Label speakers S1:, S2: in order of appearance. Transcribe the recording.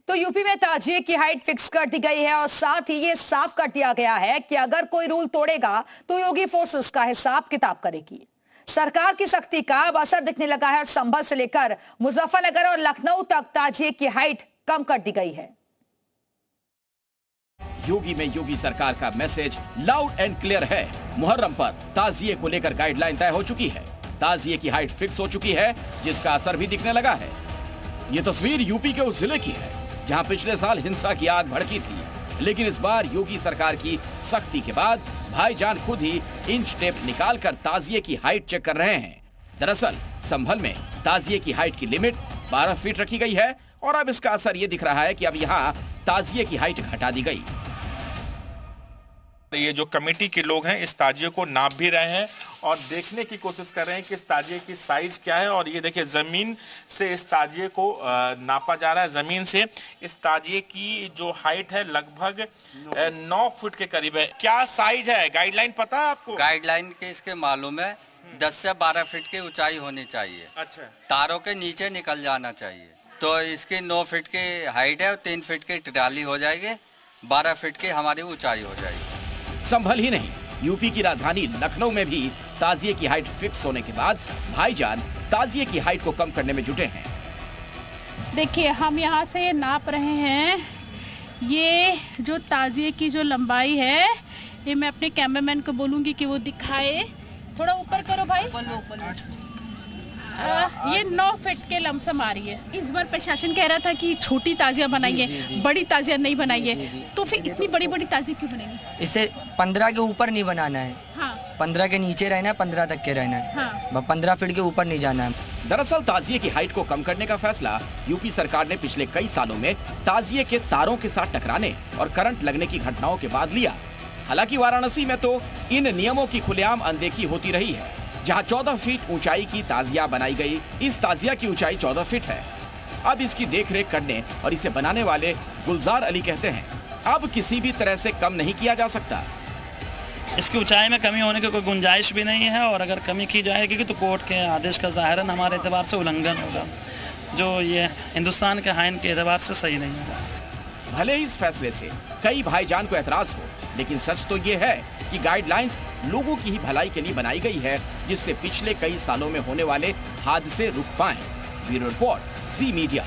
S1: तो यूपी में ताजिए की हाइट फिक्स कर दी गई है और साथ ही ये साफ कर दिया गया है कि अगर कोई रूल तोड़ेगा तो योगी फोर्स उसका हिसाब किताब करेगी। सरकार की सख्ती का अब असर दिखने लगा है और संभल से लेकर मुजफ्फरनगर और लखनऊ तक ताजिए की हाइट कम कर दी गई है।
S2: योगी में योगी सरकार का मैसेज लाउड एंड क्लियर है। मुहर्रम पर ताजिए को लेकर गाइडलाइन तय हो चुकी है। ताजिए की हाइट फिक्स हो चुकी है, जिसका असर भी दिखने लगा है। ये तस्वीर यूपी के उस जिले की है जहां पिछले साल हिंसा की आग भड़की थी, लेकिन इस बार योगी सरकार की सख्ती के बाद भाईजान खुद ही इंच टेप निकालकर ताजिए की हाइट चेक कर रहे हैं। दरअसल संभल में ताजिए की हाइट की लिमिट 12 फीट रखी गई है और अब इसका असर ये दिख रहा है कि अब यहाँ ताजिए की हाइट घटा दी गई।
S3: ये जो कमेटी के लोग हैं इस ताजिए को नाप भी रहे हैं और देखने की कोशिश कर रहे हैं कि इस ताजिए की साइज क्या है। और ये देखिए जमीन से इस ताजिए को नापा जा रहा है। जमीन से इस ताजिए की जो हाइट है लगभग 9 फुट के करीब है। क्या साइज है, गाइडलाइन पता है आपको?
S4: गाइडलाइन के इसके मालूम है 10 से 12 फीट की ऊंचाई होनी चाहिए।
S3: अच्छा, तारों
S4: के नीचे निकल जाना चाहिए। तो इसकी 9 फीट की हाइट है और 3 फीट की ट्राली हो जाएगी, 12 फीट की हमारी ऊंचाई हो जाएगी।
S2: संभल ही नहीं, यूपी की राजधानी लखनऊ में भी ताजिए की हाइट फिक्स होने के बाद भाईजान ताजिए की हाइट को कम करने में जुटे हैं।
S5: देखिए हम यहाँ से नाप रहे हैं, ये जो ताजिए की जो लंबाई है, ये मैं अपने कैमरामैन को बोलूँगी कि वो दिखाए। थोड़ा ऊपर करो भाई। ये 9 फीट के लमसम आ रही है। इस बार प्रशासन कह रहा था कि छोटी ताजिया बनाइए, बड़ी ताजिया नहीं बनाइए, तो फिर इतनी बड़ी बड़ी ताजिया क्यों बनेंगी?
S6: इसे 15 के ऊपर नहीं बनाना है।
S5: हाँ।
S6: 15 के नीचे रहना है, 15 तक के रहना है।
S5: हाँ।
S6: 15 फीट के ऊपर नहीं जाना है।
S2: दरअसल ताजिए की हाइट को कम करने का फैसला यूपी सरकार ने पिछले कई सालों में ताजिए के तारों के साथ टकराने और करंट लगने की घटनाओं के बाद लिया। हालांकि वाराणसी में तो इन नियमों की खुलेआम अनदेखी होती रही है, जहां 14 फीट ऊंचाई की ताजिया बनाई गई। इस ताजिया की ऊंचाई 14 फीट है। अब इसकी देखरेख करने और इसे बनाने वाले गुलजार अली कहते हैं, अब किसी भी तरह से कम नहीं किया जा सकता।
S7: इसकी ऊंचाई में कमी होने की कोई गुंजाइश भी नहीं है और अगर कमी की जाएगी तो कोर्ट के आदेश का ज़ाहिरन हमारे एतबार से उल्लंघन होगा, जो ये हिंदुस्तान के आईन के एतबार से सही नहीं होगा।
S2: भले ही इस फैसले से कई भाईजान को एतराज हो, लेकिन सच तो ये है कि गाइडलाइंस लोगों की ही भलाई के लिए बनाई गई है, जिससे पिछले कई सालों में होने वाले हादसे रुक पाएं। ब्यूरो रिपोर्ट, जी मीडिया।